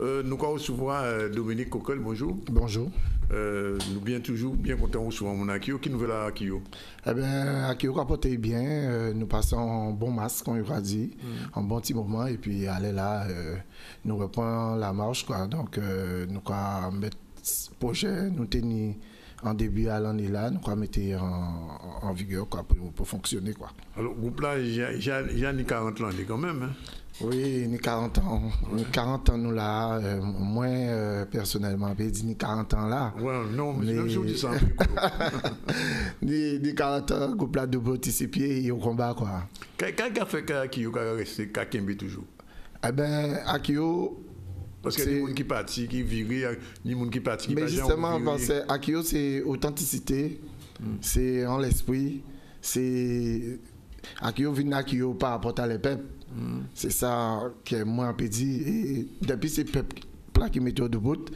Nous recevons Dominique Coquel, bonjour. Bonjour. Nous bien contents de recevoir mon Akio. Qui nouvelle à Akio? Eh bien, Akio a porté bien. Nous passons un bon masque, on lui a dit, un bon petit moment. Et puis, aller là, nous reprenons la marche. Quoi. Donc, nous allons mettre le projet, nous tenir en début à l'année là, nous allons mettre en vigueur quoi, pour fonctionner. Quoi. Alors, le groupe là, j'ai 40 ans quand même. Hein? Oui, ni 40 ans. Ni 40 ans, nous là. Moi, personnellement, j'ai dit ni 40 ans là. Ouais, non, mais je dis ça. Ni 40 ans, groupe là de participer et au combat, quoi. Qu'est-ce qui a fait qu'Akio a resté Kakembe toujours? Eh bien, Akio. Parce qu'il y a des gens qui partent, qui virent, il y a des gens qui partent, qui mais justement, parce que Akio, c'est authenticité, c'est en l'esprit, c'est. Akio vient Akio par rapport à les peuples. C'est ça que moi je dit. Et depuis ces peuples qui mettent au bout, il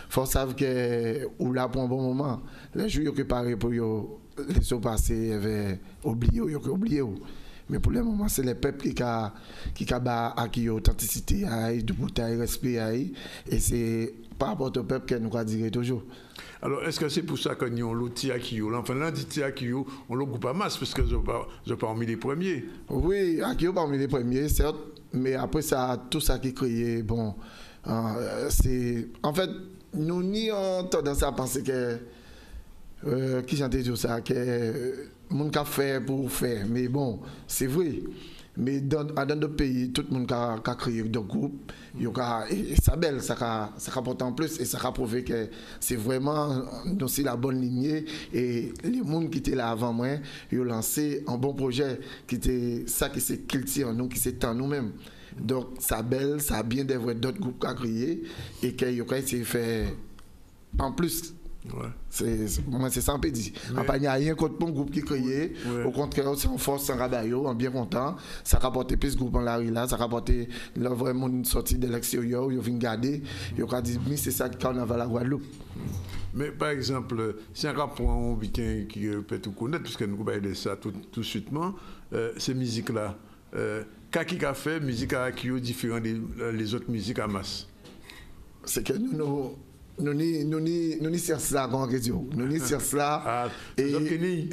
faut savoir que ou là pour un bon moment, les jours qui parlent pour les jours passés, ils avaient oublié. Mais pour le moment, c'est les peuples qui ont authenticité, de bouteille, respect, et c'est par rapport au peuple que nous dire toujours. Alors, est-ce que c'est pour ça que nous avons l'outil Akio? Enfin, là, dit Akio, on le groupe à masse, parce que je ne pas parmi les premiers. Oui, Akio parmi les premiers, certes, mais après ça, tout ça qui est créé, bon, c'est. En fait, nous avons tendance à penser que. Qui chantait tout ça, que mon a fait pour faire, mais bon, c'est vrai. Mais dans d'autres pays, tout le monde a créé des groupes, et ça belle, ça rapporte en plus, et ça a prouvé que c'est vraiment aussi la bonne lignée. Et les gens qui étaient là avant moi, ils ont lancé un bon projet, qui était ça qui s'est cultivé en nous, qui s'est en nous-mêmes. Donc, ça belle, ça a bien développé d'autres groupes qui ont créé, et qu'ils ont essayé de faire en plus. Ouais. C'est ça, on peut dire. Il n'y a rien contre mon groupe qui est créé. Ouais. Au contraire, c'est en force, en rabat, en bien content. Ça rapporte plus de groupes en la rue là. Ça rapporte vraiment une sortie de l'extérieur. Ils viennent garder. Ils ont dit, mais c'est ça qui carnaval à la Guadeloupe. Mais par exemple, si on prend un week-end qui peut tout connaître, puisque nous allons de ça tout suitement, ces musiques-là, qu'est-ce qui a fait musique à Akio différent des autres musiques à masse? C'est que nous sur ça quand nous sur ça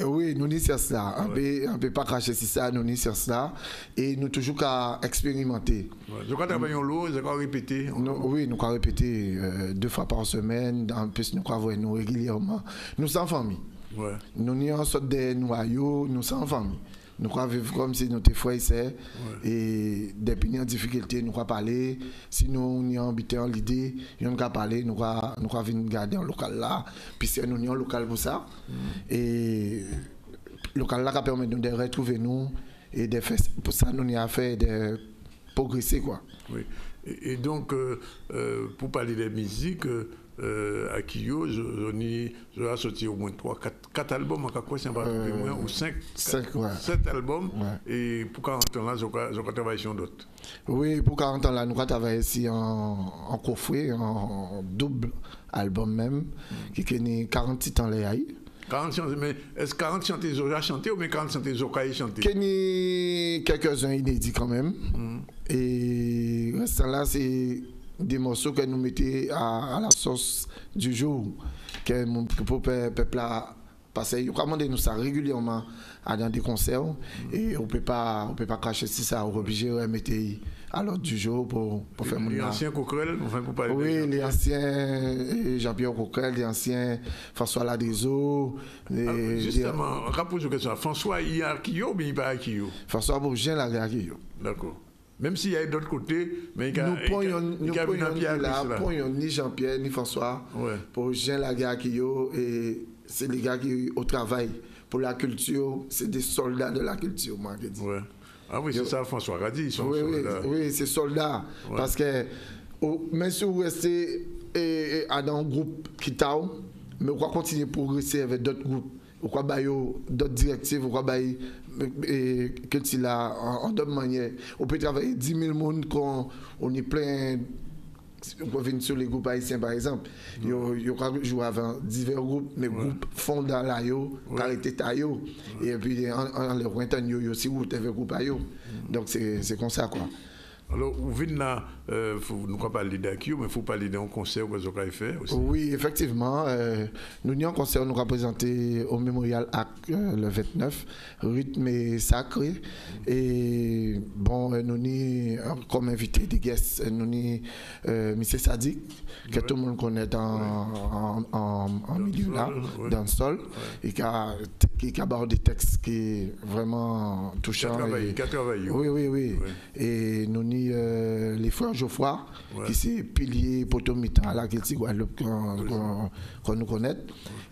oui nous sur ça on peut pas cracher sur ça nous sur ça et nous toujours qu'à expérimenter. Je crois travailler l'eau je crois répéter. Oui nous crois répéter 2 fois par semaine en plus nous crois voir nous régulièrement nous sommes en famille. Nous n'y en sorte des noyaux nous sommes en famille. Nous croyons vivre comme si nous étions frères et depuis en difficulté, nous croyons parler. Si nous avons habité en l'idée, nous croyons parler, nous croyons venir garder un local là, puisque nous avons un local pour ça. Et le local là permet de nous retrouver nous et de faire, pour ça nous avons fait de progresser. Quoi. Oui. Et donc, pour parler des musiques, Akio, je vais sortir au moins 4 albums, ou 7 albums, et pour 40 ans là, je vais travailler sur d'autres. Oui, pour 40 ans là, nous allons travailler ici en coffret, en double album même, qui est 46 ans là. 40 chantés, mais est-ce 40 chantés Zoja chanté ou bien 40 chantés Zokaï chanté? Quelques-uns inédits quand même. Et restant là, c'est des morceaux que nous mettons à la sauce du jour, que pour le peuple là, parce qu'ils commandent nous ça régulièrement dans des concerts et on peut pas cracher si ça, on est obligé de mettre à l'ordre du jour pour faire mon. Les anciens Coquerel, enfin pour parler. Oui, les anciens Jean-Pierre Coquerel, les anciens François Ladezo. Justement, rappelez-vous que ça, François il y a Akio ou bien il pas Akio? François Bourgin là, Akio. D'accord. Même s'il y a d'autres côtés, mais nous prenons ni Jean-Pierre ni François pour Jean Laga Akio et c'est les gars qui au travail pour la culture, c'est des soldats de la culture, moi je dis. Ah oui, c'est ça François Radi, ils sont soldats. Oui, c'est soldats parce que même si vous restez dans un groupe qui t'a, mais on va continuer à progresser avec d'autres groupes. On va d'autres directives, on va que là en d'autres manières. On peut travailler 10 000 personnes quand on est plein. On peut venir sur les groupes haïtiens par exemple. Il y a joué avant divers groupes, mais groupes font dans la qualité taillot. Et puis en le coin, il y a aussi un groupe ayo. Donc c'est comme ça quoi. Alors, vous venez là, nous ne parler d'Akio, mais il faut parler d'un concert que vous avez fait aussi. Oui, effectivement. Nous avons un concert, nous avons présenté au Mémorial le 29, rythme et sacré. Et bon, nous avons comme invité des guests, nous avons M. Sadik, que tout le monde connaît en milieu là, dans le sol, et qui a abordé des textes qui sont vraiment touchants. Qui a travaillé. Oui. Et nous avons les frères Geoffroy, qui sont piliers potomitan à la Guadeloupe qu'on nous connaît.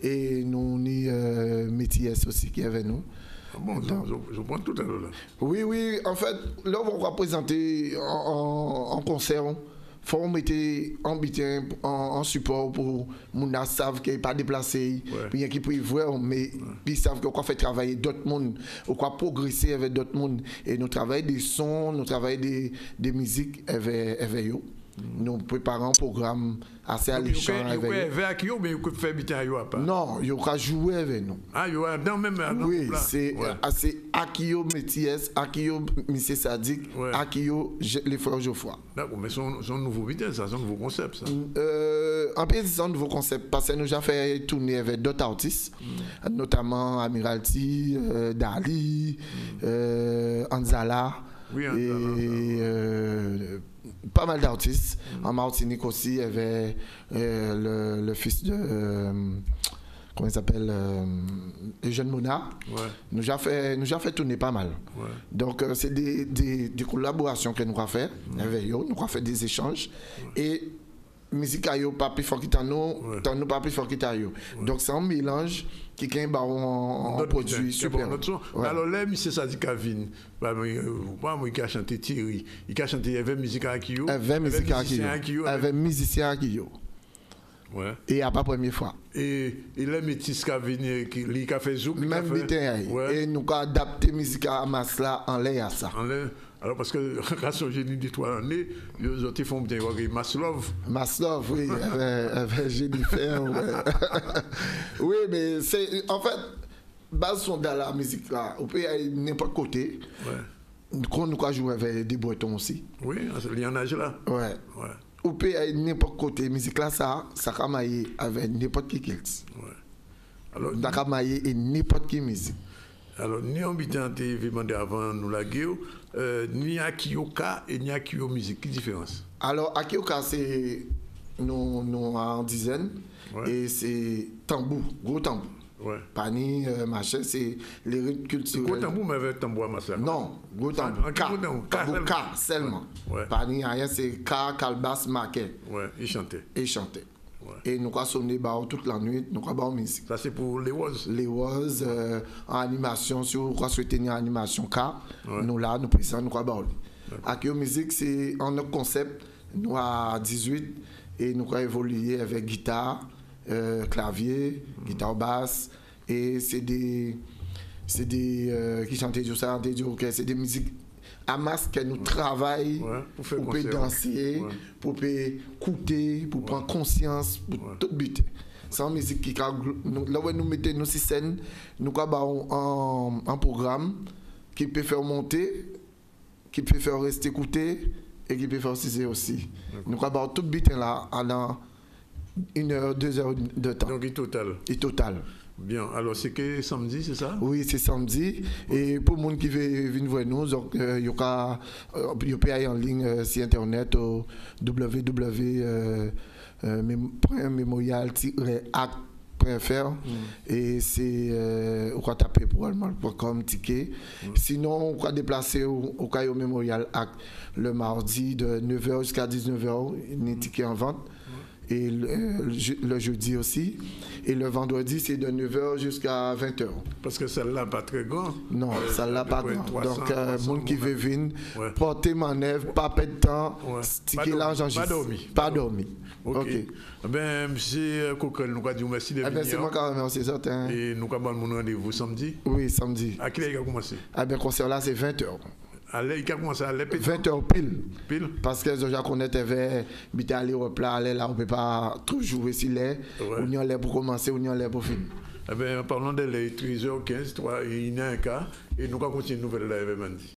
Et nous avons Métis aussi qui est avec nous. Bon, je prends tout à l'heure. Oui, en fait, là, on va présenter en concert. Faut mettre en support pour les gens savent qu'ils ne sont pas déplacés, bien qu'ils puissent voir, mais ils savent qu'on fait travailler d'autres mondes, on va progresser avec d'autres mondes. Et nous travaillons des sons, nous travaillons des musiques avec eux. Nous préparons un programme assez alléchant avec eux. Avec eux, mais vous faites habiter à eux pas? Non, ils vont jouer avec nous. Ah, ils vont dans même. Oui, c'est Akio Métis, Akio Missé Sadik, Akio les frères Geoffroy. D'accord, mais c'est un nouveau vitesse, ça, c'est un nouveau concept, ça. En plus, c'est un nouveau concept parce que nous avons fait tourner avec d'autres artistes, notamment Amiralty, Dali, Anzala. Oui, et pas mal d'artistes. En Martinique aussi, il y avait le fils de. Comment il s'appelle Eugène Mona. Nous avons fait tourner pas mal. Donc, c'est des collaborations que nous avons fait avec eux. Nous avons fait des échanges. Et musique ayo papi fokitano tano papi fokitayo. Donc c'est un mélange qui est un produit super. Alors là monsieur Sadik Avin moi qui a chanté Thierry, il a chanté avec musique à Akio, avec musicien Akio. Ouais. Et à pas première fois. Et les métis qui viennent qui a fait zouk même et nous avons adapté musique à Masla en l'air à ça. Alors, parce que grâce au génie d'étoile en nez, les autres font bien voir Maslov. Maslov, oui, avec Jennifer. Oui, mais c'est. En fait, base sont dans la musique là. On peut aller n'importe côté. Quand nous jouons avec des Bretons aussi. Oui, il y en a là. Ouais. On peut aller n'importe côté. Musique là, ça peut mailler avec n'importe qui kilt. Alors, ça peut mailler et n'importe qui musique. Alors, ni habitant demandé avant nous la guerre, ni Akioka et ni Akio musique. Quelle différence? Alors, Akioka, c'est nous en dizaine et c'est tambour, gros tambour. Pani, machin, c'est les rythmes culturels. Gros tambour, mais avec tambour à massa? Non, gros tambour. K seulement. Pani, rien, c'est K, calbas, maquet. Il chantait. Et nous avons sonné toute la nuit, nous avons musique. Ça c'est pour les WOZ? Les WOZ, en animation, si vous souhaitez une animation K, nous là, nous présentons, nous avons Akio Musique, c'est un autre concept, nous à 18, et nous avons évolué avec guitare, clavier, guitare basse, et c'est des qui chantent tout ça, c'est des musiques à masse que nous travaillons pour danser, pour écouter, pour prendre conscience, pour tout but. C'est une musique qui là où nous mettons nos scènes, nous avons un programme qui peut faire monter, qui peut faire rester écouter et qui peut faire ciser aussi. Nous avons tout but là pendant 1 heure, 2 heures de temps. Donc il total. Bien, alors c'est que samedi, c'est ça? Oui, c'est samedi. Et pour les gens qui veulent venir voir nous, il peut aller en ligne sur Internet au www.memorial-act.fr et c'est on va taper probablement.com ticket. Sinon, on va déplacer au Caillou Memorial Act le mardi de 9h jusqu'à 19h, il y a des tickets en vente. Et le jeudi aussi. Et le vendredi, c'est de 9h jusqu'à 20h. Parce que celle-là n'est pas très grande. Non, celle-là n'est pas grande. Donc, les gens qui veulent venir, porter manœuvre, pas perdre de temps, sticker l'argent juste. Pas dormi. Ok. Ben, M. Coquel, nous avons dit merci de venir. C'est moi qui remercie ça. Et nous avons un rendez-vous samedi? Oui, samedi. À quelle heure il a commencé? Le concert là, c'est 20h. Il a commencé à 20h pile. Parce que je connais que aller au plat, là, on ne peut pas trop jouer s'il est. On y a pour commencer, on y a pour finir. Parlons de 13h15, il y a un cas, et nous allons continuer une nouvelle live.